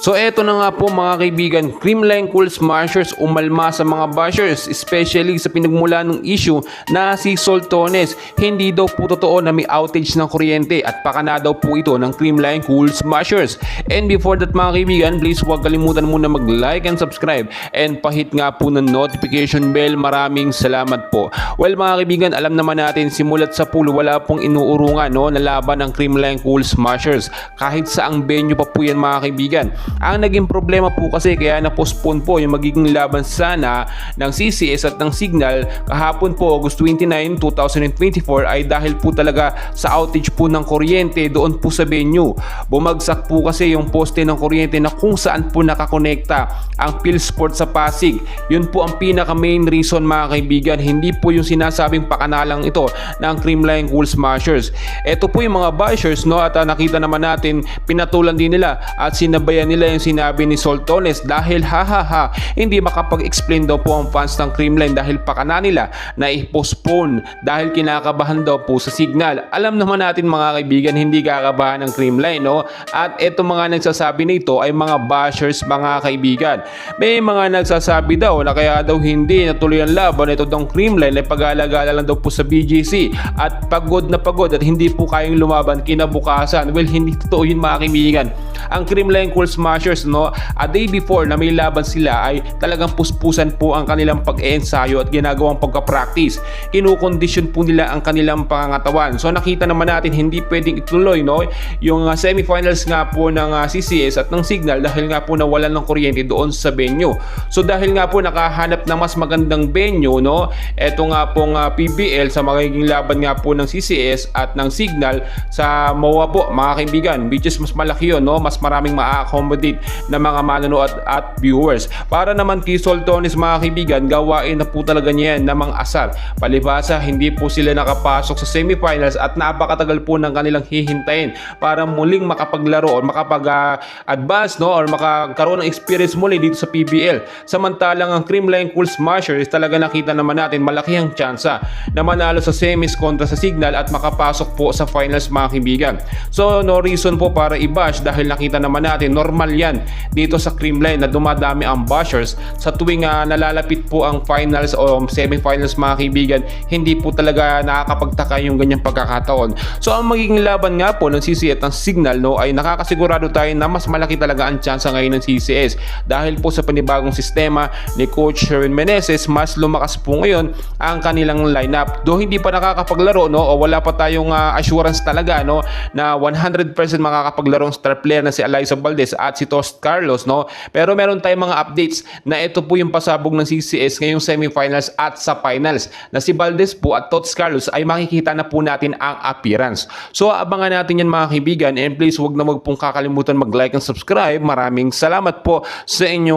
So eto na nga po mga kaibigan, Creamline Cool Smashers umalma sa mga bashers, especially sa pinagmula ng issue na si Soltones. Hindi daw po totoo na may outage ng kuryente at pakana daw po ito ng Creamline Cool Smashers. And before that mga kaibigan, please huwag kalimutan muna mag-like and subscribe and pahit nga po ng notification bell. Maraming salamat po. Well mga kaibigan, alam naman natin simulat sa pool wala pong inuurungan na laban ng Creamline Cool Smashers. Kahit saang venue pa po yan mga kaibigan. Ang naging problema po kasi kaya na-postpone po yung magiging laban sana ng CCS at ng Signal kahapon po August 29, 2024 ay dahil po talaga sa outage po ng kuryente doon po sa venue. Bumagsak po kasi yung poste ng kuryente na kung saan po nakakonekta ang PhilSport sa Pasig. Yun po ang pinaka main reason mga kaibigan, hindi po yung sinasabing pakanalang ito ng Creamline Cool Smashers. Ito po yung mga bashers at nakita naman natin pinatulan din nila at sinabayan nila yung sinabi ni Soltones dahil hindi makapag-explain daw po ang fans ng Creamline dahil pakana nila na i-postpone dahil kinakabahan daw po sa Signal. Alam naman natin mga kaibigan, hindi kakabahan ng Creamline at eto mga nagsasabi nito ay mga bashers mga kaibigan. May mga nagsasabi daw na kaya daw hindi natuloy ang laban ito ng Creamline ay pag-alagala lang daw po sa BGC at pagod na pagod at hindi po kayang lumaban kinabukasan. Well, hindi totoo yun mga kaibigan. Ang Creamline Cool Smashers a day before na may laban sila ay talagang puspusan po ang kanilang pag-eensayo at ginagawang pagka-practice. Kinukondisyon po nila ang kanilang pangangatawan. So nakita naman natin hindi pwedeng ituloy yung semifinals nga po ng CCS at ng Signal dahil nga po nawalan ng kuryente doon sa venue. So dahil nga po nakahanap ng mas magandang venue eto nga pong PBL sa magiging laban nga po ng CCS at ng Signal sa MOA po mga kaibigan, which is mas malaki yun, mas maraming ma-accommodate na mga manonood at viewers. Para naman kay Soltones mga kaibigan, gawain na po talaga niya yan namang asar. Palibasa hindi po sila nakapasok sa semifinals at napakatagal po ng kanilang hihintayin para muling makapaglaro o makapag-advance or makakaroon ng experience muli dito sa PBL. Samantalang ang Creamline Cool Smashers talaga nakita naman natin malaki ang tsansa na manalo sa semis kontra sa Signal at makapasok po sa finals mga kaibigan. So no reason po para i-bash dahil nakita naman natin normal yan dito sa Creamline na dumadami ang bashers sa tuwing nalalapit po ang finals o semifinals mga kaibigan. Hindi po talaga nakakapagtaka yung ganyang pagkakataon. So ang magiging laban nga po ng CCS at ng Signal ay nakakasigurado tayo na mas malaki talaga ang tsansa ngayon ng CCS dahil po sa panibagong sistema ni Coach Sherwin Meneses. Mas lumakas po ngayon ang kanilang lineup. Though hindi pa nakakapaglaro o wala pa tayong assurance talaga na 100% makakapaglarong star player na si Eliza Valdez at si Tost Carlos pero meron tayong mga updates na ito po yung pasabog ng CCS ngayong semifinals at sa finals na si Valdez po at Tost Carlos ay makikita na po natin ang appearance. So abangan natin yan mga kaibigan and please huwag na pong kakalimutan mag-like and subscribe. Maraming salamat po sa inyong